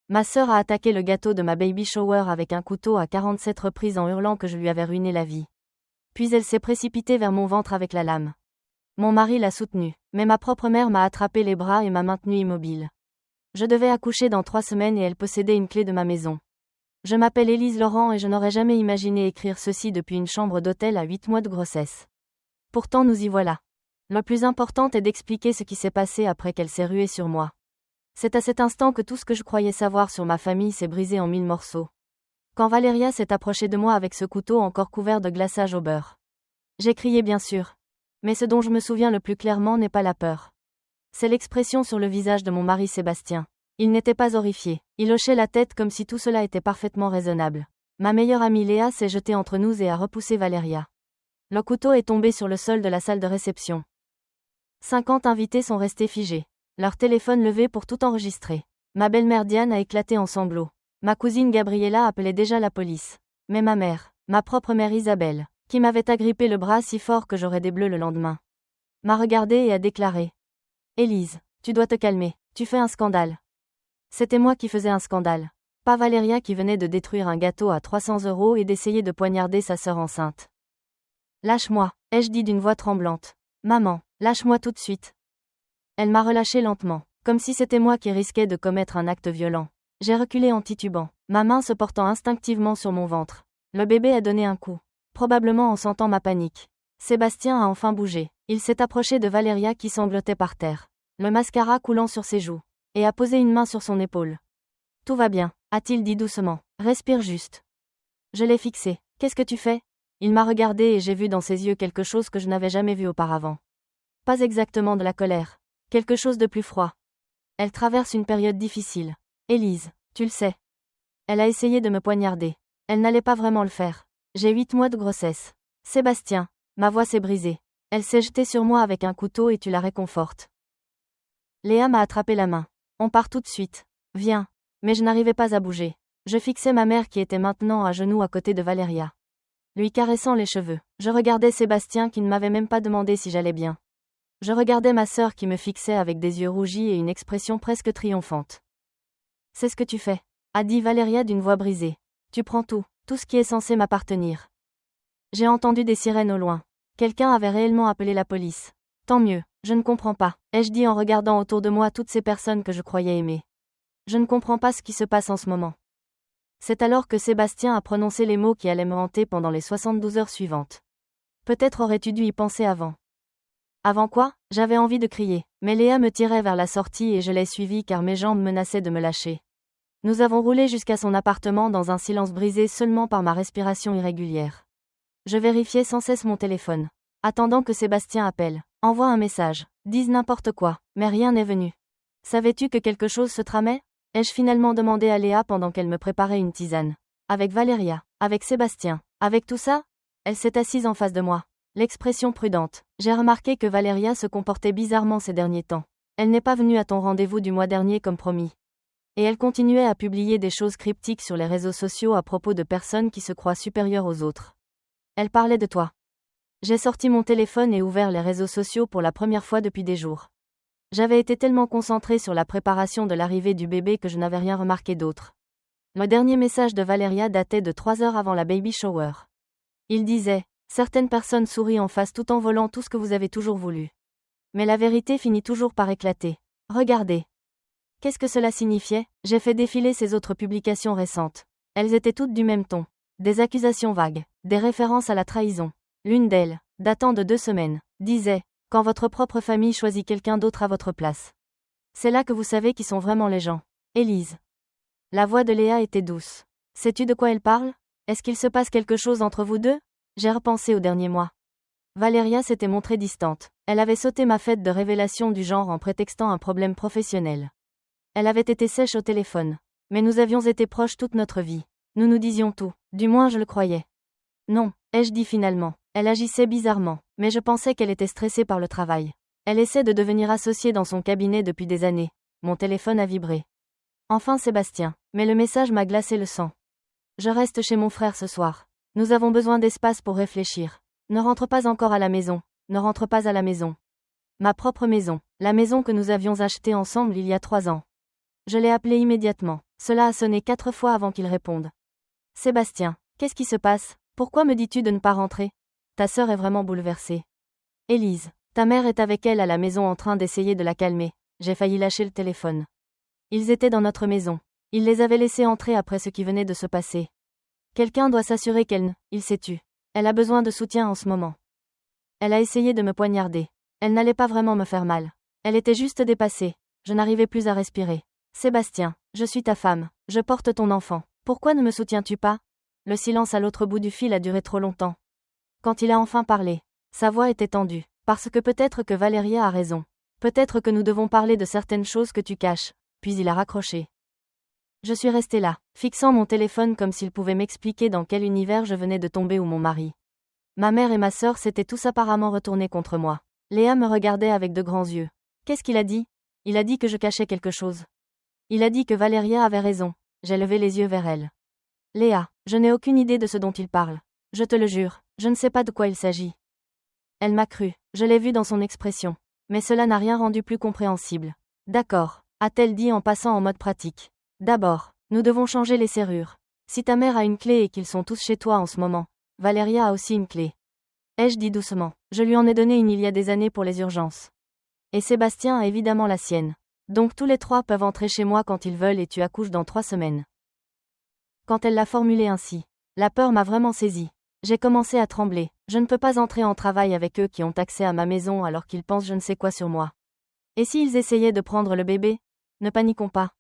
Ma sœur a attaqué le gâteau de ma baby shower avec un couteau à 47 reprises en hurlant que je lui avais ruiné la vie. Puis elle s'est précipitée vers mon ventre avec la lame. Mon mari l'a soutenue, mais ma propre mère m'a attrapé les bras et m'a maintenue immobile. Je devais accoucher dans 3 semaines et elle possédait une clé de ma maison. Je m'appelle Élise Laurent et je n'aurais jamais imaginé écrire ceci depuis une chambre d'hôtel à 8 mois de grossesse. Pourtant nous y voilà. Le plus important est d'expliquer ce qui s'est passé après qu'elle s'est ruée sur moi. C'est à cet instant que tout ce que je croyais savoir sur ma famille s'est brisé en 1000 morceaux. Quand Valéria s'est approchée de moi avec ce couteau encore couvert de glaçage au beurre. J'ai crié bien sûr. Mais ce dont je me souviens le plus clairement n'est pas la peur. C'est l'expression sur le visage de mon mari Sébastien. Il n'était pas horrifié, il hochait la tête comme si tout cela était parfaitement raisonnable. Ma meilleure amie Léa s'est jetée entre nous et a repoussé Valéria. Le couteau est tombé sur le sol de la salle de réception. 50 invités sont restés figés. Leur téléphone levé pour tout enregistrer. Ma belle-mère Diane a éclaté en sanglots. Ma cousine Gabriella appelait déjà la police. Mais ma mère, ma propre mère Isabelle, qui m'avait agrippé le bras si fort que j'aurais des bleus le lendemain, m'a regardé et a déclaré: Élise, tu dois te calmer, tu fais un scandale. C'était moi qui faisais un scandale. Pas Valéria qui venait de détruire un gâteau à 300 € et d'essayer de poignarder sa sœur enceinte. Lâche-moi, ai-je dit d'une voix tremblante. Maman, lâche-moi tout de suite. Elle m'a relâché lentement, comme si c'était moi qui risquais de commettre un acte violent. J'ai reculé en titubant, ma main se portant instinctivement sur mon ventre. Le bébé a donné un coup, probablement en sentant ma panique. Sébastien a enfin bougé. Il s'est approché de Valéria qui sanglotait par terre, le mascara coulant sur ses joues, et a posé une main sur son épaule. Tout va bien, a-t-il dit doucement. Respire juste. Je l'ai fixé. Qu'est-ce que tu fais? Il m'a regardé et j'ai vu dans ses yeux quelque chose que je n'avais jamais vu auparavant. Pas exactement de la colère. Quelque chose de plus froid. Elle traverse une période difficile. Élise, tu le sais. Elle a essayé de me poignarder. Elle n'allait pas vraiment le faire. J'ai 8 mois de grossesse. Sébastien, ma voix s'est brisée. Elle s'est jetée sur moi avec un couteau et tu la réconfortes. Léa m'a attrapé la main. On part tout de suite. Viens. Mais je n'arrivais pas à bouger. Je fixais ma mère qui était maintenant à genoux à côté de Valéria, lui caressant les cheveux. Je regardais Sébastien qui ne m'avait même pas demandé si j'allais bien. Je regardais ma sœur qui me fixait avec des yeux rougis et une expression presque triomphante. C'est ce que tu fais, a dit Valéria d'une voix brisée. Tu prends tout ce qui est censé m'appartenir. J'ai entendu des sirènes au loin. Quelqu'un avait réellement appelé la police. Tant mieux, je ne comprends pas, ai-je dit en regardant autour de moi toutes ces personnes que je croyais aimer. Je ne comprends pas ce qui se passe en ce moment. C'est alors que Sébastien a prononcé les mots qui allaient me hanter pendant les 72 heures suivantes. Peut-être aurais-tu dû y penser avant. Avant quoi? J'avais envie de crier, mais Léa me tirait vers la sortie et je l'ai suivie car mes jambes menaçaient de me lâcher. Nous avons roulé jusqu'à son appartement dans un silence brisé seulement par ma respiration irrégulière. Je vérifiais sans cesse mon téléphone, attendant que Sébastien appelle, envoie un message, dise n'importe quoi, mais rien n'est venu. Savais-tu que quelque chose se tramait? Ai-je finalement demandé à Léa pendant qu'elle me préparait une tisane. Avec Valéria, avec Sébastien, avec tout ça? Elle s'est assise en face de moi. L'expression prudente. J'ai remarqué que Valéria se comportait bizarrement ces derniers temps. Elle n'est pas venue à ton rendez-vous du mois dernier comme promis. Et elle continuait à publier des choses cryptiques sur les réseaux sociaux à propos de personnes qui se croient supérieures aux autres. Elle parlait de toi. J'ai sorti mon téléphone et ouvert les réseaux sociaux pour la première fois depuis des jours. J'avais été tellement concentrée sur la préparation de l'arrivée du bébé que je n'avais rien remarqué d'autre. Le dernier message de Valéria datait de 3 heures avant la baby shower. Il disait: certaines personnes sourient en face tout en volant tout ce que vous avez toujours voulu. Mais la vérité finit toujours par éclater. Regardez. Qu'est-ce que cela signifiait? J'ai fait défiler ces autres publications récentes. Elles étaient toutes du même ton. Des accusations vagues, des références à la trahison. L'une d'elles, datant de 2 semaines, disait: quand votre propre famille choisit quelqu'un d'autre à votre place. C'est là que vous savez qui sont vraiment les gens. Élise. La voix de Léa était douce. Sais-tu de quoi elle parle? Est-ce qu'il se passe quelque chose entre vous deux? J'ai repensé aux derniers mois. Valéria s'était montrée distante. Elle avait sauté ma fête de révélation du genre en prétextant un problème professionnel. Elle avait été sèche au téléphone. Mais nous avions été proches toute notre vie. Nous nous disions tout. Du moins je le croyais. Non, ai-je dit finalement. Elle agissait bizarrement, mais je pensais qu'elle était stressée par le travail. Elle essaie de devenir associée dans son cabinet depuis des années. Mon téléphone a vibré. Enfin Sébastien, mais le message m'a glacé le sang. Je reste chez mon frère ce soir. Nous avons besoin d'espace pour réfléchir. Ne rentre pas encore à la maison. Ne rentre pas à la maison. Ma propre maison. La maison que nous avions achetée ensemble il y a 3 ans. Je l'ai appelé immédiatement. Cela a sonné 4 fois avant qu'il réponde. Sébastien, qu'est-ce qui se passe? Pourquoi me dis-tu de ne pas rentrer? Ta sœur est vraiment bouleversée. Élise, ta mère est avec elle à la maison en train d'essayer de la calmer. J'ai failli lâcher le téléphone. Ils étaient dans notre maison. Il les avait laissés entrer après ce qui venait de se passer. Quelqu'un doit s'assurer qu'elle ne... Il s'est tu. Elle a besoin de soutien en ce moment. Elle a essayé de me poignarder. Elle n'allait pas vraiment me faire mal. Elle était juste dépassée. Je n'arrivais plus à respirer. Sébastien, je suis ta femme. Je porte ton enfant. Pourquoi ne me soutiens-tu pas? Le silence à l'autre bout du fil a duré trop longtemps. Quand il a enfin parlé, sa voix était tendue. Parce que peut-être que Valéria a raison. Peut-être que nous devons parler de certaines choses que tu caches. Puis il a raccroché. Je suis restée là, fixant mon téléphone comme s'il pouvait m'expliquer dans quel univers je venais de tomber ou mon mari. Ma mère et ma sœur s'étaient tous apparemment retournés contre moi. Léa me regardait avec de grands yeux. Qu'est-ce qu'il a dit? Il a dit que je cachais quelque chose. Il a dit que Valéria avait raison. J'ai levé les yeux vers elle. Léa, je n'ai aucune idée de ce dont il parle. Je te le jure, je ne sais pas de quoi il s'agit. Elle m'a cru, je l'ai vu dans son expression. Mais cela n'a rien rendu plus compréhensible. D'accord, a-t-elle dit en passant en mode pratique. D'abord, nous devons changer les serrures. Si ta mère a une clé et qu'ils sont tous chez toi en ce moment, Valéria a aussi une clé. Ai-je dit doucement. Je lui en ai donné une il y a des années pour les urgences. Et Sébastien a évidemment la sienne. Donc tous les 3 peuvent entrer chez moi quand ils veulent et tu accouches dans 3 semaines. Quand elle l'a formulé ainsi, la peur m'a vraiment saisie. J'ai commencé à trembler. Je ne peux pas entrer en travail avec eux qui ont accès à ma maison alors qu'ils pensent je ne sais quoi sur moi. Et s'ils essayaient de prendre le bébé? Ne paniquons pas.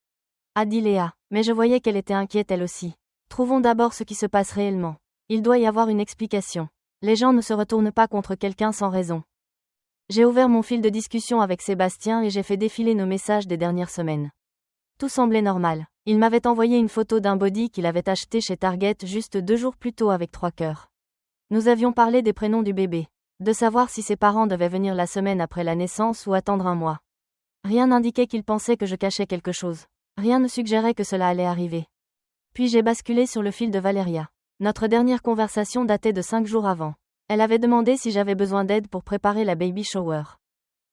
A dit Léa, mais je voyais qu'elle était inquiète elle aussi. Trouvons d'abord ce qui se passe réellement. Il doit y avoir une explication. Les gens ne se retournent pas contre quelqu'un sans raison. J'ai ouvert mon fil de discussion avec Sébastien et j'ai fait défiler nos messages des dernières semaines. Tout semblait normal. Il m'avait envoyé une photo d'un body qu'il avait acheté chez Target juste 2 jours plus tôt avec 3 cœurs. Nous avions parlé des prénoms du bébé. De savoir si ses parents devaient venir la semaine après la naissance ou attendre un mois. Rien n'indiquait qu'il pensait que je cachais quelque chose. Rien ne suggérait que cela allait arriver. Puis j'ai basculé sur le fil de Valéria. Notre dernière conversation datait de 5 jours avant. Elle avait demandé si j'avais besoin d'aide pour préparer la baby shower.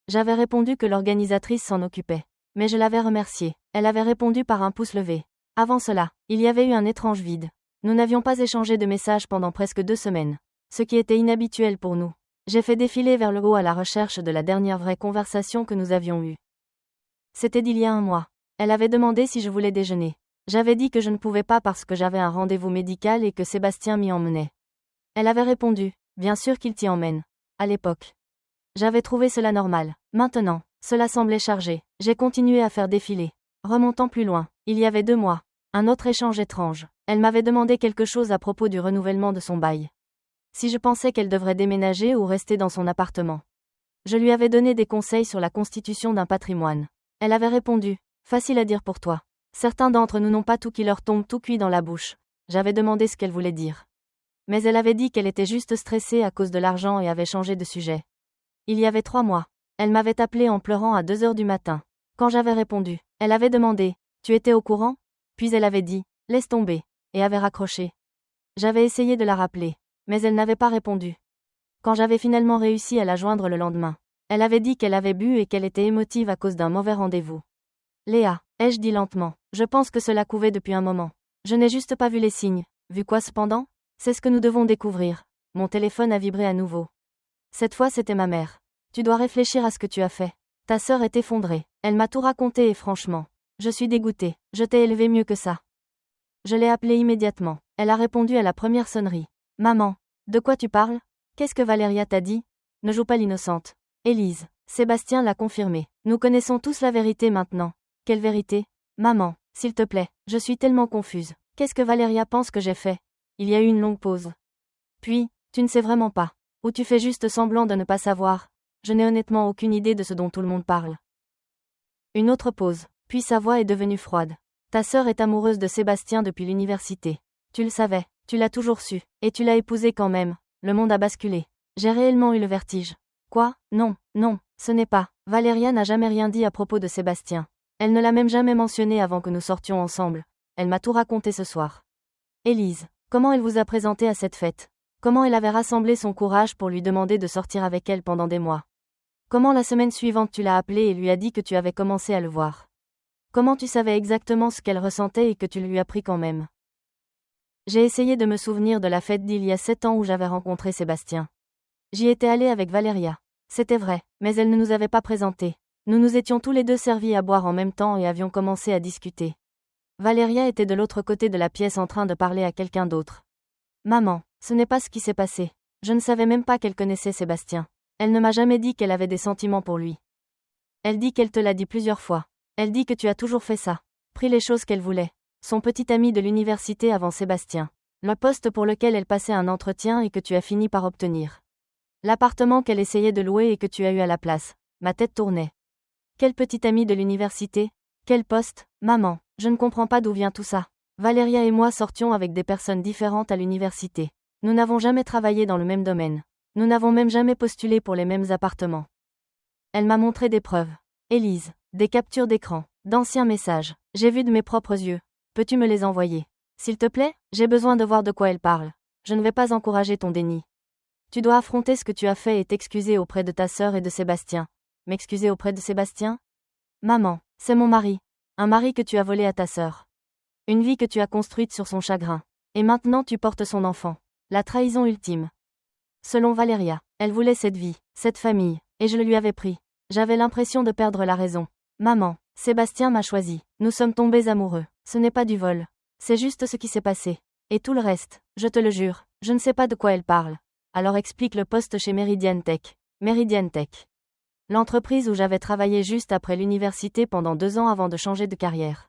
J'avais répondu que l'organisatrice s'en occupait. Mais je l'avais remerciée. Elle avait répondu par un pouce levé. Avant cela, il y avait eu un étrange vide. Nous n'avions pas échangé de messages pendant presque 2 semaines. Ce qui était inhabituel pour nous. J'ai fait défiler vers le haut à la recherche de la dernière vraie conversation que nous avions eue. C'était d'il y a 1 mois. Elle avait demandé si je voulais déjeuner. J'avais dit que je ne pouvais pas parce que j'avais un rendez-vous médical et que Sébastien m'y emmenait. Elle avait répondu, bien sûr qu'il t'y emmène. À l'époque. J'avais trouvé cela normal. Maintenant, cela semblait chargé. J'ai continué à faire défiler. Remontant plus loin, il y avait 2 mois. Un autre échange étrange. Elle m'avait demandé quelque chose à propos du renouvellement de son bail. Si je pensais qu'elle devrait déménager ou rester dans son appartement. Je lui avais donné des conseils sur la constitution d'un patrimoine. Elle avait répondu, facile à dire pour toi. Certains d'entre nous n'ont pas tout qui leur tombe tout cuit dans la bouche. J'avais demandé ce qu'elle voulait dire. Mais elle avait dit qu'elle était juste stressée à cause de l'argent et avait changé de sujet. Il y avait 3 mois. Elle m'avait appelé en pleurant à 2 heures du matin. Quand j'avais répondu, elle avait demandé, tu étais au courant? Puis elle avait dit, laisse tomber, et avait raccroché. J'avais essayé de la rappeler, mais elle n'avait pas répondu. Quand j'avais finalement réussi à la joindre le lendemain, elle avait dit qu'elle avait bu et qu'elle était émotive à cause d'un mauvais rendez-vous. Léa, ai-je dit lentement, je pense que cela couvait depuis un moment. Je n'ai juste pas vu les signes. Vu quoi cependant? C'est ce que nous devons découvrir. Mon téléphone a vibré à nouveau. Cette fois c'était ma mère. Tu dois réfléchir à ce que tu as fait. Ta sœur est effondrée. Elle m'a tout raconté et franchement, je suis dégoûtée. Je t'ai élevé mieux que ça. Je l'ai appelée immédiatement. Elle a répondu à la première sonnerie. Maman, de quoi tu parles? Qu'est-ce que Valéria t'a dit? Ne joue pas l'innocente. Élise, Sébastien l'a confirmé. Nous connaissons tous la vérité maintenant. Quelle vérité? Maman, s'il te plaît, je suis tellement confuse. Qu'est-ce que Valéria pense que j'ai fait? Il y a eu une longue pause. Puis, tu ne sais vraiment pas. Ou tu fais juste semblant de ne pas savoir. Je n'ai honnêtement aucune idée de ce dont tout le monde parle. Une autre pause. Puis sa voix est devenue froide. Ta sœur est amoureuse de Sébastien depuis l'université. Tu le savais, tu l'as toujours su, et tu l'as épousé quand même. Le monde a basculé. J'ai réellement eu le vertige. Quoi? Non, non, ce n'est pas. Valéria n'a jamais rien dit à propos de Sébastien. Elle ne l'a même jamais mentionné avant que nous sortions ensemble. Elle m'a tout raconté ce soir. Élise, comment elle vous a présenté à cette fête? Comment elle avait rassemblé son courage pour lui demander de sortir avec elle pendant des mois? Comment la semaine suivante tu l'as appelé et lui as dit que tu avais commencé à le voir? Comment tu savais exactement ce qu'elle ressentait et que tu lui as pris quand même? J'ai essayé de me souvenir de la fête d'il y a 7 ans où j'avais rencontré Sébastien. J'y étais allée avec Valéria. C'était vrai, mais elle ne nous avait pas présentés. Nous nous étions tous les deux servis à boire en même temps et avions commencé à discuter. Valéria était de l'autre côté de la pièce en train de parler à quelqu'un d'autre. Maman, ce n'est pas ce qui s'est passé. Je ne savais même pas qu'elle connaissait Sébastien. Elle ne m'a jamais dit qu'elle avait des sentiments pour lui. Elle dit qu'elle te l'a dit plusieurs fois. Elle dit que tu as toujours fait ça. Pris les choses qu'elle voulait. Son petit ami de l'université avant Sébastien. Le poste pour lequel elle passait un entretien et que tu as fini par obtenir. L'appartement qu'elle essayait de louer et que tu as eu à la place. Ma tête tournait. Quel petit ami de l'université? Quel poste? Maman, je ne comprends pas d'où vient tout ça. Valéria et moi sortions avec des personnes différentes à l'université. Nous n'avons jamais travaillé dans le même domaine. Nous n'avons même jamais postulé pour les mêmes appartements. Elle m'a montré des preuves. Élise, des captures d'écran, d'anciens messages. J'ai vu de mes propres yeux. Peux-tu me les envoyer? S'il te plaît, j'ai besoin de voir de quoi elle parle. Je ne vais pas encourager ton déni. Tu dois affronter ce que tu as fait et t'excuser auprès de ta sœur et de Sébastien. M'excuser auprès de Sébastien? Maman, c'est mon mari. Un mari que tu as volé à ta sœur. Une vie que tu as construite sur son chagrin. Et maintenant tu portes son enfant. La trahison ultime. Selon Valéria, elle voulait cette vie, cette famille, et je le lui avais pris. J'avais l'impression de perdre la raison. Maman, Sébastien m'a choisi. Nous sommes tombés amoureux. Ce n'est pas du vol. C'est juste ce qui s'est passé. Et tout le reste, je te le jure, je ne sais pas de quoi elle parle. Alors explique le poste chez Meridian Tech. Meridian Tech. L'entreprise où j'avais travaillé juste après l'université pendant 2 ans avant de changer de carrière.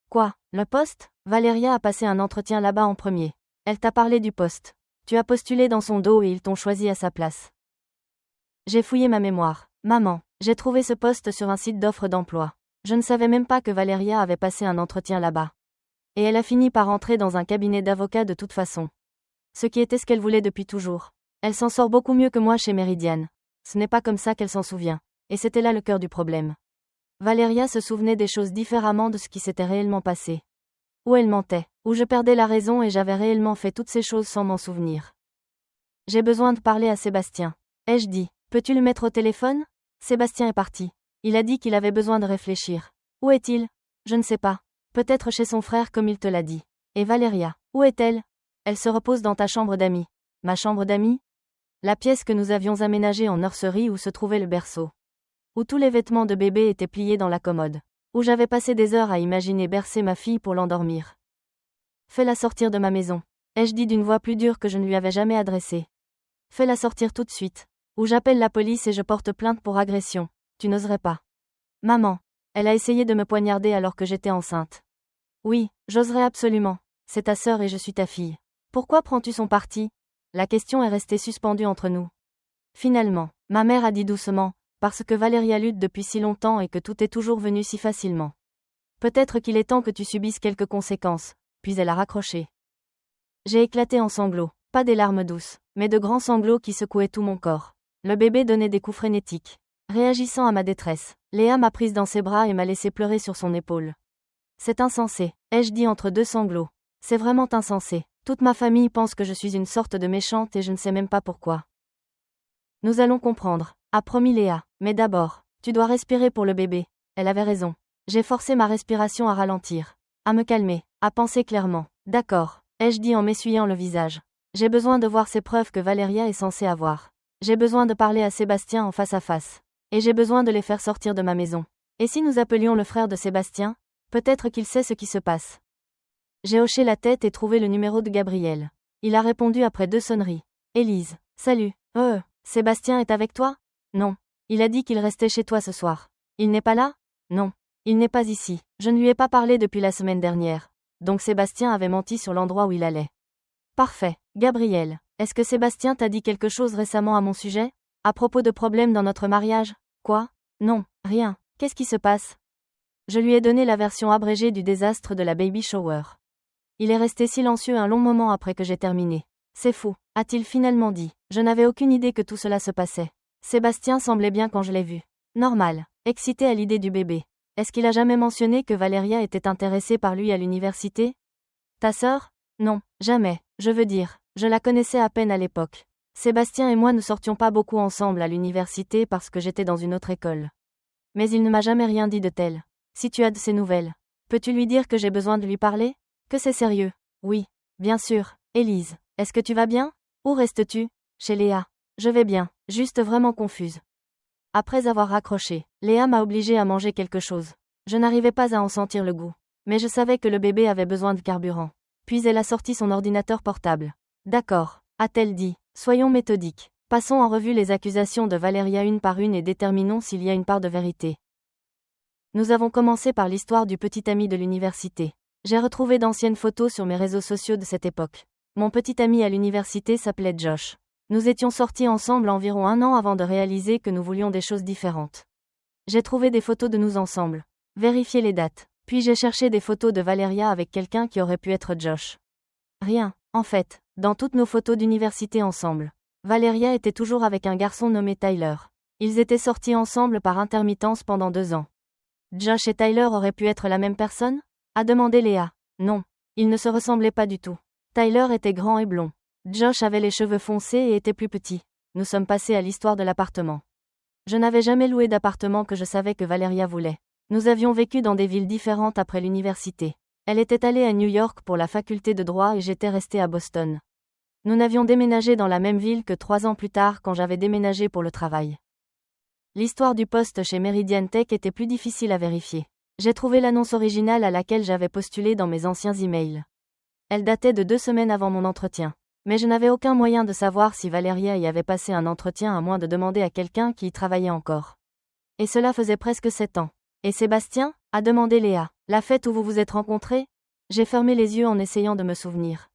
Quoi, le poste? Valéria a passé un entretien là-bas en premier. Elle t'a parlé du poste. Tu as postulé dans son dos et ils t'ont choisi à sa place. J'ai fouillé ma mémoire. Maman, j'ai trouvé ce poste sur un site d'offres d'emploi. Je ne savais même pas que Valéria avait passé un entretien là-bas. Et elle a fini par entrer dans un cabinet d'avocats de toute façon. Ce qui était ce qu'elle voulait depuis toujours. Elle s'en sort beaucoup mieux que moi chez Meridian. Ce n'est pas comme ça qu'elle s'en souvient. Et c'était là le cœur du problème. Valéria se souvenait des choses différemment de ce qui s'était réellement passé. Ou elle mentait, ou je perdais la raison et j'avais réellement fait toutes ces choses sans m'en souvenir. J'ai besoin de parler à Sébastien. Ai-je dit, peux-tu le mettre au téléphone? Sébastien est parti. Il a dit qu'il avait besoin de réfléchir. Où est-il? Je ne sais pas. Peut-être chez son frère comme il te l'a dit. Et Valéria, où est-elle? Elle se repose dans ta chambre d'amis. Ma chambre d'amis? La pièce que nous avions aménagée en nurserie où se trouvait le berceau. Où tous les vêtements de bébé étaient pliés dans la commode. Où j'avais passé des heures à imaginer bercer ma fille pour l'endormir. Fais-la sortir de ma maison. Ai-je dit d'une voix plus dure que je ne lui avais jamais adressée. Fais-la sortir tout de suite. Ou j'appelle la police et je porte plainte pour agression. Tu n'oserais pas. Maman. Elle a essayé de me poignarder alors que j'étais enceinte. Oui, j'oserais absolument. C'est ta sœur et je suis ta fille. Pourquoi prends-tu son parti? La question est restée suspendue entre nous. Finalement, ma mère a dit doucement, parce que Valéria lutte depuis si longtemps et que tout est toujours venu si facilement. Peut-être qu'il est temps que tu subisses quelques conséquences, puis elle a raccroché. J'ai éclaté en sanglots, pas des larmes douces, mais de grands sanglots qui secouaient tout mon corps. Le bébé donnait des coups frénétiques. Réagissant à ma détresse, Léa m'a prise dans ses bras et m'a laissé pleurer sur son épaule. C'est insensé, ai-je dit entre 2 sanglots. C'est vraiment insensé. Toute ma famille pense que je suis une sorte de méchante et je ne sais même pas pourquoi. Nous allons comprendre, a promis Léa, mais d'abord, tu dois respirer pour le bébé. Elle avait raison. J'ai forcé ma respiration à ralentir, à me calmer, à penser clairement. D'accord, ai-je dit en m'essuyant le visage. J'ai besoin de voir ces preuves que Valéria est censée avoir. J'ai besoin de parler à Sébastien en face à face. Et j'ai besoin de les faire sortir de ma maison. Et si nous appelions le frère de Sébastien? Peut-être qu'il sait ce qui se passe. J'ai hoché la tête et trouvé le numéro de Gabriel. Il a répondu après 2 sonneries. Élise. Salut. Sébastien est avec toi? Non. Il a dit qu'il restait chez toi ce soir. Il n'est pas là? Non. Il n'est pas ici. Je ne lui ai pas parlé depuis la semaine dernière. Donc Sébastien avait menti sur l'endroit où il allait. Parfait. Gabriel. Est-ce que Sébastien t'a dit quelque chose récemment à mon sujet? À propos de problèmes dans notre mariage? Quoi? Non, rien. Qu'est-ce qui se passe? Je lui ai donné la version abrégée du désastre de la baby shower. Il est resté silencieux un long moment après que j'ai terminé. C'est fou, a-t-il finalement dit. Je n'avais aucune idée que tout cela se passait. Sébastien semblait bien quand je l'ai vu. Normal, excité à l'idée du bébé. Est-ce qu'il a jamais mentionné que Valéria était intéressée par lui à l'université? Ta sœur? Non, jamais, je veux dire, je la connaissais à peine à l'époque. Sébastien et moi ne sortions pas beaucoup ensemble à l'université parce que j'étais dans une autre école. Mais il ne m'a jamais rien dit de tel. Si tu as de ses nouvelles, peux-tu lui dire que j'ai besoin de lui parler? Que c'est sérieux? Oui, bien sûr. Élise, est-ce que tu vas bien? Où restes-tu? Chez Léa. Je vais bien, juste vraiment confuse. Après avoir raccroché, Léa m'a obligée à manger quelque chose. Je n'arrivais pas à en sentir le goût. Mais je savais que le bébé avait besoin de carburant. Puis elle a sorti son ordinateur portable. D'accord, a-t-elle dit. Soyons méthodiques. Passons en revue les accusations de Valéria une par une et déterminons s'il y a une part de vérité. Nous avons commencé par l'histoire du petit ami de l'université. J'ai retrouvé d'anciennes photos sur mes réseaux sociaux de cette époque. Mon petit ami à l'université s'appelait Josh. Nous étions sortis ensemble environ 1 an avant de réaliser que nous voulions des choses différentes. J'ai trouvé des photos de nous ensemble. Vérifié les dates. Puis j'ai cherché des photos de Valéria avec quelqu'un qui aurait pu être Josh. Rien, en fait, dans toutes nos photos d'université ensemble. Valéria était toujours avec un garçon nommé Tyler. Ils étaient sortis ensemble par intermittence pendant 2 ans. Josh et Tyler auraient pu être la même personne? A demandé Léa. Non, ils ne se ressemblaient pas du tout. Tyler était grand et blond. Josh avait les cheveux foncés et était plus petit. Nous sommes passés à l'histoire de l'appartement. Je n'avais jamais loué d'appartement que je savais que Valéria voulait. Nous avions vécu dans des villes différentes après l'université. Elle était allée à New York pour la faculté de droit et j'étais restée à Boston. Nous n'avions déménagé dans la même ville que 3 ans plus tard quand j'avais déménagé pour le travail. L'histoire du poste chez Meridian Tech était plus difficile à vérifier. J'ai trouvé l'annonce originale à laquelle j'avais postulé dans mes anciens emails. Elle datait de 2 semaines avant mon entretien. Mais je n'avais aucun moyen de savoir si Valéria y avait passé un entretien à moins de demander à quelqu'un qui y travaillait encore. Et cela faisait presque 7 ans. Et Sébastien? A demandé Léa. La fête où vous vous êtes rencontrés? J'ai fermé les yeux en essayant de me souvenir.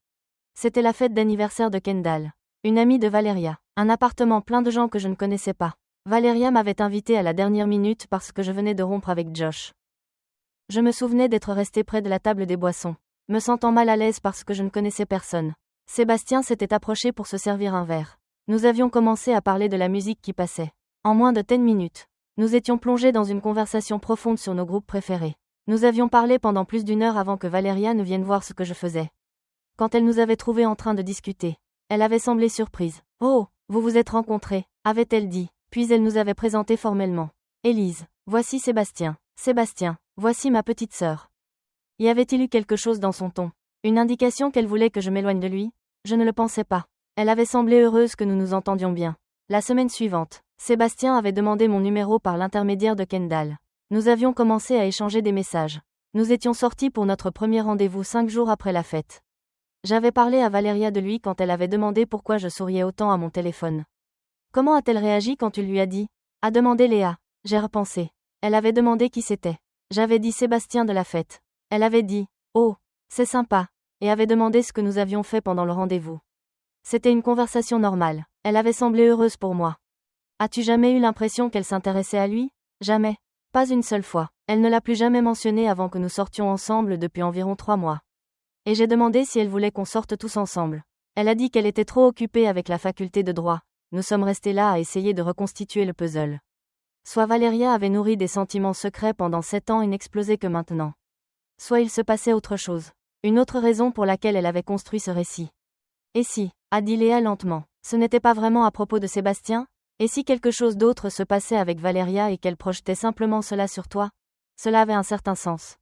C'était la fête d'anniversaire de Kendall. Une amie de Valéria. Un appartement plein de gens que je ne connaissais pas. Valéria m'avait invité à la dernière minute parce que je venais de rompre avec Josh. Je me souvenais d'être restée près de la table des boissons, me sentant mal à l'aise parce que je ne connaissais personne. Sébastien s'était approché pour se servir un verre. Nous avions commencé à parler de la musique qui passait. En moins de 10 minutes. Nous étions plongés dans une conversation profonde sur nos groupes préférés. Nous avions parlé pendant plus d'1 heure avant que Valéria ne vienne voir ce que je faisais. Quand elle nous avait trouvés en train de discuter, elle avait semblé surprise. « Oh, vous vous êtes rencontrés » avait-elle dit. Puis elle nous avait présenté formellement. « Élise, voici Sébastien. Sébastien, voici ma petite sœur. » Y avait-il eu quelque chose dans son ton? Une indication qu'elle voulait que je m'éloigne de lui? Je ne le pensais pas. Elle avait semblé heureuse que nous nous entendions bien. La semaine suivante, Sébastien avait demandé mon numéro par l'intermédiaire de Kendall. Nous avions commencé à échanger des messages. Nous étions sortis pour notre premier rendez-vous 5 jours après la fête. J'avais parlé à Valéria de lui quand elle avait demandé pourquoi je souriais autant à mon téléphone. Comment a-t-elle réagi quand tu lui as dit? A demandé Léa. J'ai repensé. Elle avait demandé qui c'était. J'avais dit Sébastien de la fête. Elle avait dit « Oh, c'est sympa » et avait demandé ce que nous avions fait pendant le rendez-vous. C'était une conversation normale. Elle avait semblé heureuse pour moi. As-tu jamais eu l'impression qu'elle s'intéressait à lui? Jamais. Pas une seule fois. Elle ne l'a plus jamais mentionné avant que nous sortions ensemble depuis environ 3 mois. Et j'ai demandé si elle voulait qu'on sorte tous ensemble. Elle a dit qu'elle était trop occupée avec la faculté de droit. Nous sommes restés là à essayer de reconstituer le puzzle. Soit Valéria avait nourri des sentiments secrets pendant 7 ans et n'explosait que maintenant. Soit il se passait autre chose. Une autre raison pour laquelle elle avait construit ce récit. Et si, a dit Léa lentement, ce n'était pas vraiment à propos de Sébastien? Et si quelque chose d'autre se passait avec Valéria et qu'elle projetait simplement cela sur toi? Cela avait un certain sens.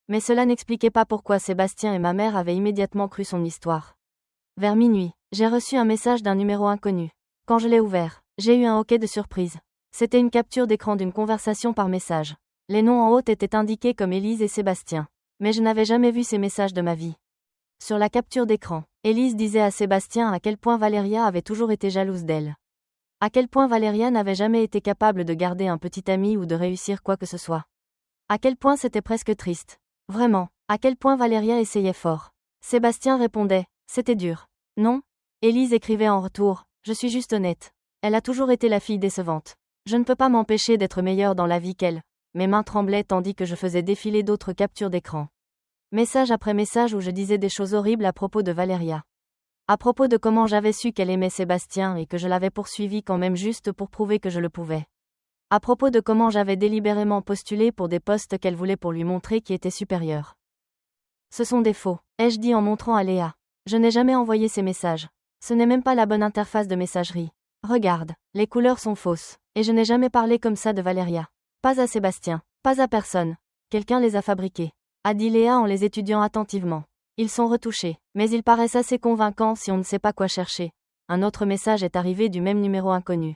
Mais cela n'expliquait pas pourquoi Sébastien et ma mère avaient immédiatement cru son histoire. Vers minuit, j'ai reçu un message d'un numéro inconnu. Quand je l'ai ouvert, j'ai eu un hoquet de surprise. C'était une capture d'écran d'une conversation par message. Les noms en haut étaient indiqués comme Élise et Sébastien. Mais je n'avais jamais vu ces messages de ma vie. Sur la capture d'écran, Élise disait à Sébastien à quel point Valéria avait toujours été jalouse d'elle. À quel point Valéria n'avait jamais été capable de garder un petit ami ou de réussir quoi que ce soit. À quel point c'était presque triste. Vraiment, à quel point Valéria essayait fort. Sébastien répondait, c'était dur. Non? Élise écrivait en retour, je suis juste honnête. Elle a toujours été la fille décevante. Je ne peux pas m'empêcher d'être meilleure dans la vie qu'elle. Mes mains tremblaient tandis que je faisais défiler d'autres captures d'écran. Message après message où je disais des choses horribles à propos de Valéria. À propos de comment j'avais su qu'elle aimait Sébastien et que je l'avais poursuivi quand même juste pour prouver que je le pouvais. À propos de comment j'avais délibérément postulé pour des postes qu'elle voulait pour lui montrer qui étaient supérieurs. Ce sont des faux, ai-je dit en montrant à Léa. Je n'ai jamais envoyé ces messages. Ce n'est même pas la bonne interface de messagerie. Regarde, les couleurs sont fausses, et je n'ai jamais parlé comme ça de Valéria. Pas à Sébastien, pas à personne. Quelqu'un les a fabriqués, a dit Léa en les étudiant attentivement. Ils sont retouchés, mais ils paraissent assez convaincants si on ne sait pas quoi chercher. Un autre message est arrivé du même numéro inconnu.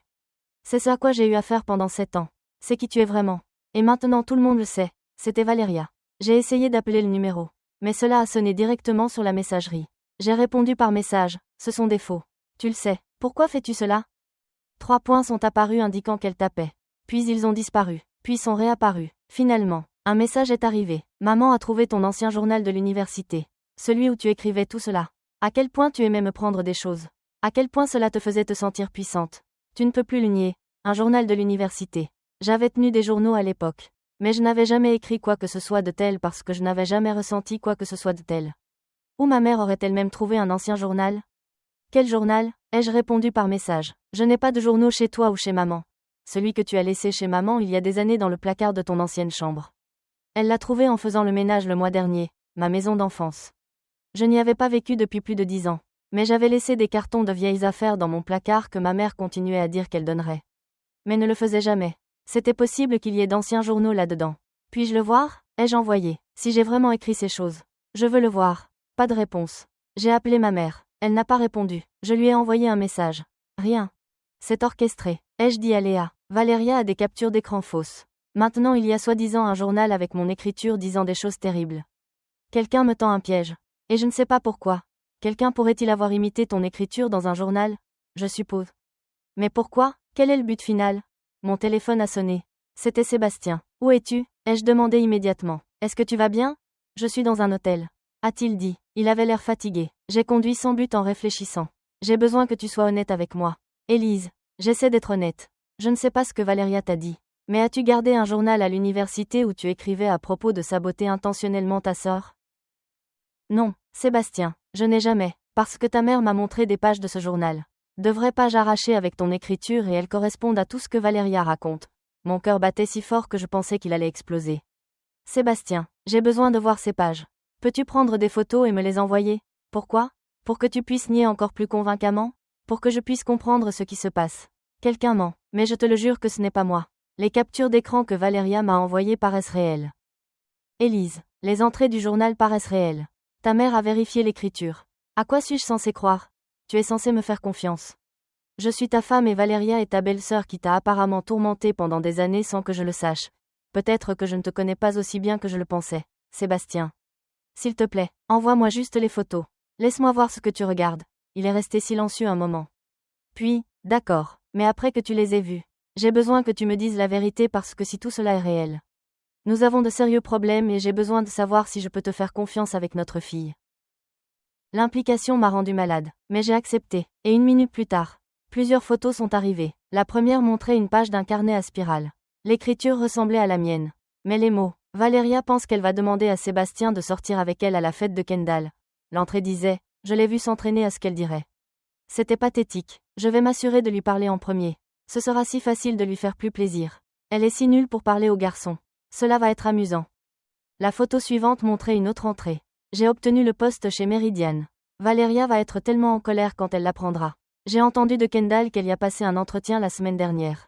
C'est ce à quoi j'ai eu affaire pendant 7 ans. C'est qui tu es vraiment. Et maintenant tout le monde le sait. C'était Valéria. J'ai essayé d'appeler le numéro, mais cela a sonné directement sur la messagerie. J'ai répondu par message, ce sont des faux. Tu le sais. Pourquoi fais-tu cela? 3 points sont apparus indiquant qu'elle tapait. Puis ils ont disparu. Puis sont réapparus. Finalement, un message est arrivé. Maman a trouvé ton ancien journal de l'université. Celui où tu écrivais tout cela. À quel point tu aimais me prendre des choses. À quel point cela te faisait te sentir puissante. Tu ne peux plus le nier. Un journal de l'université. J'avais tenu des journaux à l'époque. Mais je n'avais jamais écrit quoi que ce soit de tel parce que je n'avais jamais ressenti quoi que ce soit de tel. Où ma mère aurait-elle même trouvé un ancien journal? Quel journal? Ai-je répondu par message. Je n'ai pas de journaux chez toi ou chez maman. Celui que tu as laissé chez maman il y a des années dans le placard de ton ancienne chambre. Elle l'a trouvé en faisant le ménage le mois dernier, ma maison d'enfance. Je n'y avais pas vécu depuis plus de 10 ans. Mais j'avais laissé des cartons de vieilles affaires dans mon placard que ma mère continuait à dire qu'elle donnerait. Mais ne le faisait jamais. C'était possible qu'il y ait d'anciens journaux là-dedans. Puis-je le voir? Ai-je envoyé? Si j'ai vraiment écrit ces choses. Je veux le voir. Pas de réponse. J'ai appelé ma mère. Elle n'a pas répondu. Je lui ai envoyé un message. Rien. C'est orchestré. Ai-je dit à Léa. Valéria a des captures d'écran fausses. Maintenant il y a soi-disant un journal avec mon écriture disant des choses terribles. Quelqu'un me tend un piège. Et je ne sais pas pourquoi. Quelqu'un pourrait-il avoir imité ton écriture dans un journal? Je suppose. Mais pourquoi? Quel est le but final? Mon téléphone a sonné. C'était Sébastien. Où es-tu? Ai-je demandé immédiatement. Est-ce que tu vas bien? Je suis dans un hôtel. A-t-il dit. Il avait l'air fatigué. J'ai conduit sans but en réfléchissant. J'ai besoin que tu sois honnête avec moi. Élise. J'essaie d'être honnête. Je ne sais pas ce que Valéria t'a dit. Mais as-tu gardé un journal à l'université où tu écrivais à propos de saboter intentionnellement ta sœur? Non, Sébastien, je n'ai jamais, parce que ta mère m'a montré des pages de ce journal. De vraies pages arrachées avec ton écriture et elles correspondent à tout ce que Valéria raconte. Mon cœur battait si fort que je pensais qu'il allait exploser. Sébastien, j'ai besoin de voir ces pages. Peux-tu prendre des photos et me les envoyer? Pourquoi? Pour que tu puisses nier encore plus convaincamment? Pour que je puisse comprendre ce qui se passe. Quelqu'un ment, mais je te le jure que ce n'est pas moi. Les captures d'écran que Valéria m'a envoyées paraissent réelles. Élise, les entrées du journal paraissent réelles. Ta mère a vérifié l'écriture. À quoi suis-je censé croire? Tu es censé me faire confiance. Je suis ta femme et Valéria est ta belle-sœur qui t'a apparemment tourmentée pendant des années sans que je le sache. Peut-être que je ne te connais pas aussi bien que je le pensais, Sébastien. S'il te plaît, envoie-moi juste les photos. Laisse-moi voir ce que tu regardes. Il est resté silencieux un moment. Puis, d'accord, mais après que tu les aies vus, j'ai besoin que tu me dises la vérité parce que si tout cela est réel. Nous avons de sérieux problèmes et j'ai besoin de savoir si je peux te faire confiance avec notre fille. L'implication m'a rendu malade, mais j'ai accepté, et 1 minute plus tard, plusieurs photos sont arrivées. La première montrait une page d'un carnet à spirale. L'écriture ressemblait à la mienne. Mais les mots, Valéria pense qu'elle va demander à Sébastien de sortir avec elle à la fête de Kendall. L'entrée disait, je l'ai vu s'entraîner à ce qu'elle dirait. C'était pathétique, je vais m'assurer de lui parler en premier. Ce sera si facile de lui faire plus plaisir. Elle est si nulle pour parler aux garçons. Cela va être amusant. La photo suivante montrait une autre entrée. J'ai obtenu le poste chez Meridian. Valéria va être tellement en colère quand elle l'apprendra. J'ai entendu de Kendall qu'elle y a passé un entretien la semaine dernière.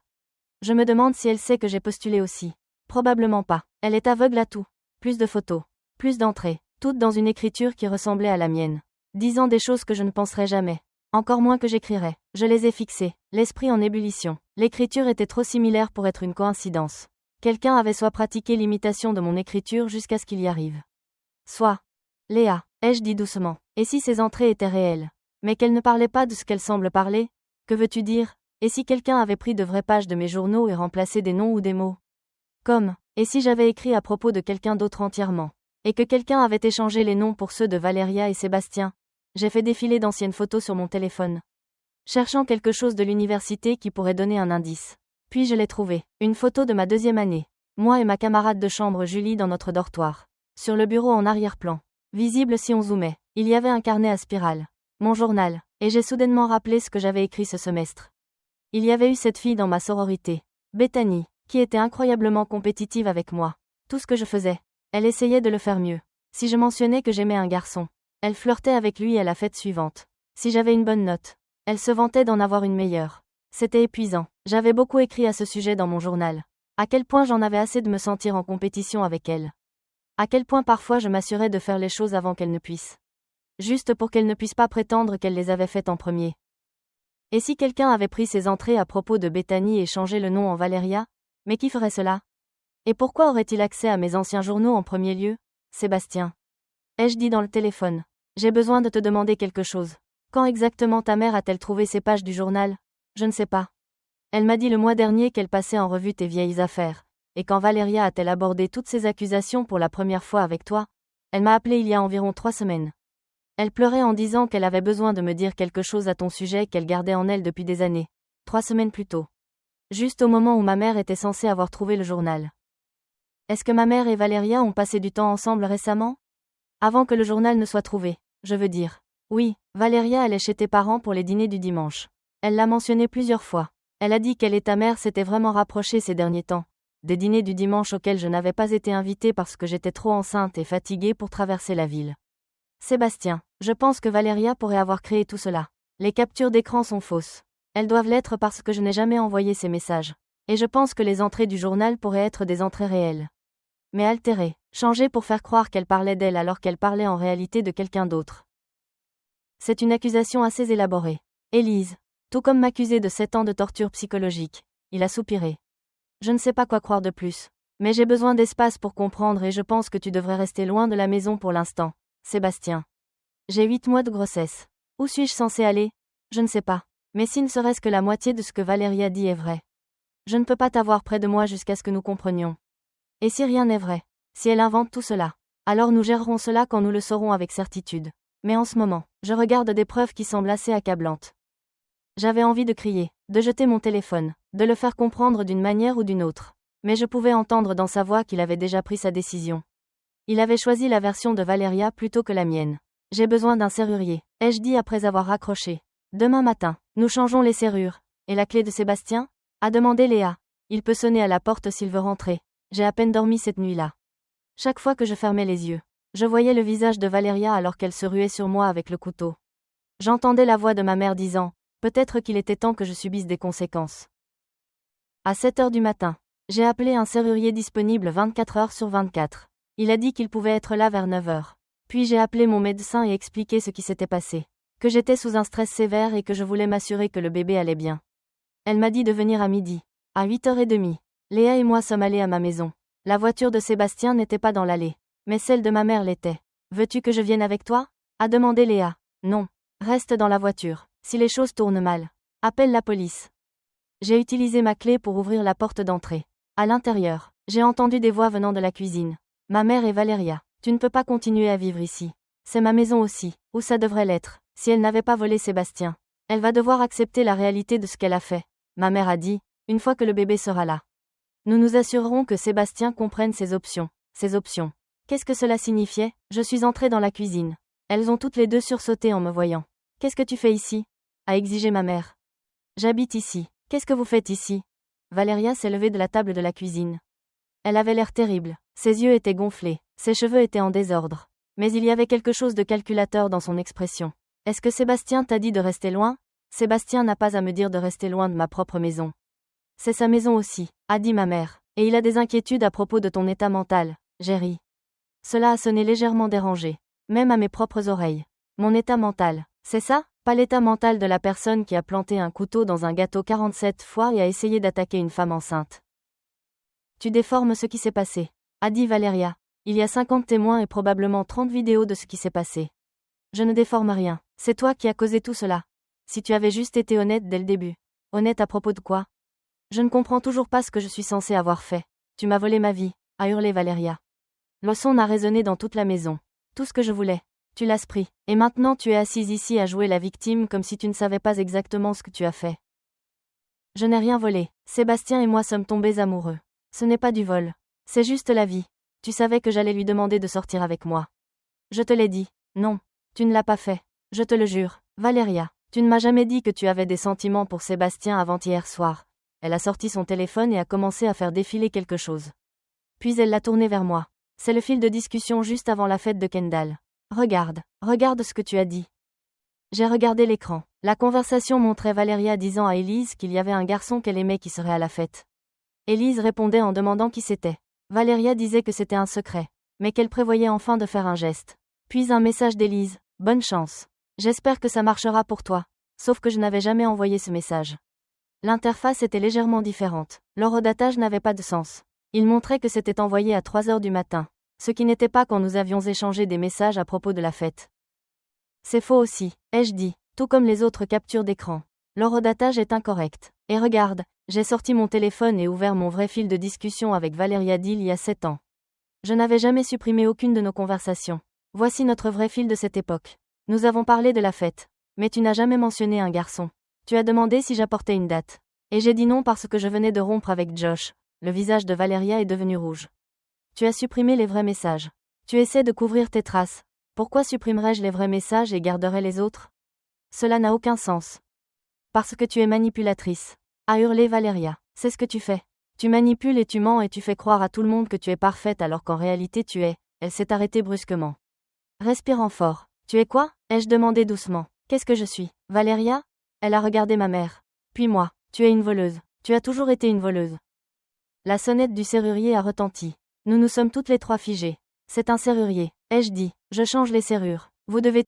Je me demande si elle sait que j'ai postulé aussi. Probablement pas. Elle est aveugle à tout. Plus de photos. Plus d'entrées. Toutes dans une écriture qui ressemblait à la mienne. Disant des choses que je ne penserais jamais. Encore moins que j'écrirais. Je les ai fixées. L'esprit en ébullition. L'écriture était trop similaire pour être une coïncidence. Quelqu'un avait soit pratiqué l'imitation de mon écriture jusqu'à ce qu'il y arrive. Soit. Léa, ai-je dit doucement. Et si ces entrées étaient réelles? Mais qu'elle ne parlait pas de ce qu'elle semble parler? Que veux-tu dire? Et si quelqu'un avait pris de vraies pages de mes journaux et remplacé des noms ou des mots? Comme, et si j'avais écrit à propos de quelqu'un d'autre entièrement? Et que quelqu'un avait échangé les noms pour ceux de Valéria et Sébastien? J'ai fait défiler d'anciennes photos sur mon téléphone. Cherchant quelque chose de l'université qui pourrait donner un indice. Puis je l'ai trouvé. Une photo de ma 2e année. Moi et ma camarade de chambre Julie dans notre dortoir. Sur le bureau en arrière-plan. Visible si on zoomait. Il y avait un carnet à spirale. Mon journal. Et j'ai soudainement rappelé ce que j'avais écrit ce semestre. Il y avait eu cette fille dans ma sororité. Bethany, qui était incroyablement compétitive avec moi. Tout ce que je faisais. Elle essayait de le faire mieux. Si je mentionnais que j'aimais un garçon, elle flirtait avec lui à la fête suivante. Si j'avais une bonne note, elle se vantait d'en avoir une meilleure. C'était épuisant. J'avais beaucoup écrit à ce sujet dans mon journal. À quel point j'en avais assez de me sentir en compétition avec elle. À quel point parfois je m'assurais de faire les choses avant qu'elle ne puisse. Juste pour qu'elle ne puisse pas prétendre qu'elle les avait faites en premier. Et si quelqu'un avait pris ses entrées à propos de Bethany et changé le nom en Valeria? Mais qui ferait cela? Et pourquoi aurait-il accès à mes anciens journaux en premier lieu? Sébastien. Ai-je dit dans le téléphone. J'ai besoin de te demander quelque chose. Quand exactement ta mère a-t-elle trouvé ces pages du journal? Je ne sais pas. Elle m'a dit le mois dernier qu'elle passait en revue tes vieilles affaires. Et quand Valeria a-t-elle abordé toutes ces accusations pour la première fois avec toi? Elle m'a appelé il y a environ 3 semaines. Elle pleurait en disant qu'elle avait besoin de me dire quelque chose à ton sujet qu'elle gardait en elle depuis des années. 3 semaines plus tôt. Juste au moment où ma mère était censée avoir trouvé le journal. Est-ce que ma mère et Valeria ont passé du temps ensemble récemment? Avant que le journal ne soit trouvé, je veux dire. Oui, Valeria allait chez tes parents pour les dîners du dimanche. Elle l'a mentionné plusieurs fois. Elle a dit qu'elle et ta mère s'étaient vraiment rapprochées ces derniers temps. Des dîners du dimanche auxquels je n'avais pas été invitée parce que j'étais trop enceinte et fatiguée pour traverser la ville. Sébastien, je pense que Valeria pourrait avoir créé tout cela. Les captures d'écran sont fausses. Elles doivent l'être parce que je n'ai jamais envoyé ces messages. Et je pense que les entrées du journal pourraient être des entrées réelles. Mais altérées, changées pour faire croire qu'elle parlait d'elle alors qu'elle parlait en réalité de quelqu'un d'autre. C'est une accusation assez élaborée. Élise, tout comme m'accuser de 7 ans de torture psychologique. Il a soupiré. Je ne sais pas quoi croire de plus. Mais j'ai besoin d'espace pour comprendre et je pense que tu devrais rester loin de la maison pour l'instant. Sébastien. J'ai 8 mois de grossesse. Où suis-je censée aller? Je ne sais pas. Mais si ne serait-ce que la moitié de ce que Valéria dit est vrai. Je ne peux pas t'avoir près de moi jusqu'à ce que nous comprenions. Et si rien n'est vrai? Si elle invente tout cela? Alors nous gérerons cela quand nous le saurons avec certitude. Mais en ce moment, je regarde des preuves qui semblent assez accablantes. J'avais envie de crier, de jeter mon téléphone, de le faire comprendre d'une manière ou d'une autre. Mais je pouvais entendre dans sa voix qu'il avait déjà pris sa décision. Il avait choisi la version de Valeria plutôt que la mienne. J'ai besoin d'un serrurier, ai-je dit après avoir raccroché. Demain matin, nous changeons les serrures. Et la clé de Sébastien? A demandé Léa. Il peut sonner à la porte s'il veut rentrer. J'ai à peine dormi cette nuit-là. Chaque fois que je fermais les yeux, je voyais le visage de Valeria alors qu'elle se ruait sur moi avec le couteau. J'entendais la voix de ma mère disant, peut-être qu'il était temps que je subisse des conséquences. À 7 heures du matin, j'ai appelé un serrurier disponible 24 heures sur 24. Il a dit qu'il pouvait être là vers 9 heures. Puis j'ai appelé mon médecin et expliqué ce qui s'était passé. Que j'étais sous un stress sévère et que je voulais m'assurer que le bébé allait bien. Elle m'a dit de venir à midi. À 8h30, Léa et moi sommes allés à ma maison. La voiture de Sébastien n'était pas dans l'allée. Mais celle de ma mère l'était. Veux-tu que je vienne avec toi? A demandé Léa. Non. Reste dans la voiture. Si les choses tournent mal, appelle la police. J'ai utilisé ma clé pour ouvrir la porte d'entrée. À l'intérieur, j'ai entendu des voix venant de la cuisine. Ma mère et Valeria. Tu ne peux pas continuer à vivre ici. C'est ma maison aussi, ou ça devrait l'être. Si elle n'avait pas volé Sébastien, elle va devoir accepter la réalité de ce qu'elle a fait. Ma mère a dit, une fois que le bébé sera là. Nous nous assurerons que Sébastien comprenne ses options. Ses options. Qu'est-ce que cela signifiait? Je suis entrée dans la cuisine. Elles ont toutes les deux sursauté en me voyant. Qu'est-ce que tu fais ici? A exigé ma mère. J'habite ici. Qu'est-ce que vous faites ici? Valeria s'est levée de la table de la cuisine. Elle avait l'air terrible. Ses yeux étaient gonflés. Ses cheveux étaient en désordre. Mais il y avait quelque chose de calculateur dans son expression. Est-ce que Sébastien t'a dit de rester loin? Sébastien n'a pas à me dire de rester loin de ma propre maison. C'est sa maison aussi, a dit ma mère. Et il a des inquiétudes à propos de ton état mental. J'ai ri. Cela a sonné légèrement dérangé. Même à mes propres oreilles. Mon état mental. C'est ça? Pas l'état mental de la personne qui a planté un couteau dans un gâteau 47 fois et a essayé d'attaquer une femme enceinte. Tu déformes ce qui s'est passé, a dit Valeria. Il y a 50 témoins et probablement 30 vidéos de ce qui s'est passé. Je ne déforme rien. C'est toi qui as causé tout cela. Si tu avais juste été honnête dès le début. Honnête à propos de quoi? Je ne comprends toujours pas ce que je suis censée avoir fait. Tu m'as volé ma vie, a hurlé Valeria. Le son a résonné dans toute la maison. Tout ce que je voulais. Tu l'as pris. Et maintenant tu es assise ici à jouer la victime comme si tu ne savais pas exactement ce que tu as fait. Je n'ai rien volé. Sébastien et moi sommes tombés amoureux. Ce n'est pas du vol. C'est juste la vie. Tu savais que j'allais lui demander de sortir avec moi. Je te l'ai dit. Non. Tu ne l'as pas fait. Je te le jure. Valeria, tu ne m'as jamais dit que tu avais des sentiments pour Sébastien avant-hier soir. Elle a sorti son téléphone et a commencé à faire défiler quelque chose. Puis elle l'a tourné vers moi. C'est le fil de discussion juste avant la fête de Kendall. Regarde ce que tu as dit. J'ai regardé l'écran. La conversation montrait Valeria disant à Élise qu'il y avait un garçon qu'elle aimait qui serait à la fête. Élise répondait en demandant qui c'était. Valéria disait que c'était un secret, mais qu'elle prévoyait enfin de faire un geste. Puis un message d'Élise. Bonne chance. J'espère que ça marchera pour toi. Sauf que je n'avais jamais envoyé ce message. L'interface était légèrement différente. L'horodatage n'avait pas de sens. Il montrait que c'était envoyé à 3 heures du matin. Ce qui n'était pas quand nous avions échangé des messages à propos de la fête. C'est faux aussi, ai-je dit, tout comme les autres captures d'écran. L'horodatage est incorrect. Et regarde, j'ai sorti mon téléphone et ouvert mon vrai fil de discussion avec Valéria d'il y a 7 ans. Je n'avais jamais supprimé aucune de nos conversations. Voici notre vrai fil de cette époque. Nous avons parlé de la fête. Mais tu n'as jamais mentionné un garçon. Tu as demandé si j'apportais une date. Et j'ai dit non parce que je venais de rompre avec Josh. Le visage de Valéria est devenu rouge. Tu as supprimé les vrais messages. Tu essaies de couvrir tes traces. Pourquoi supprimerais-je les vrais messages et garderais les autres? Cela n'a aucun sens. Parce que tu es manipulatrice. A hurlé Valéria. C'est ce que tu fais. Tu manipules et tu mens et tu fais croire à tout le monde que tu es parfaite alors qu'en réalité tu es. Elle s'est arrêtée brusquement. Respirant fort. Tu es quoi? Ai-je demandé doucement. Qu'est-ce que je suis? Valéria? Elle a regardé ma mère. Puis moi. Tu es une voleuse. Tu as toujours été une voleuse. La sonnette du serrurier a retenti. Nous nous sommes toutes les trois figées. C'est un serrurier. Ai-je dit. Je change les serrures. Vous devez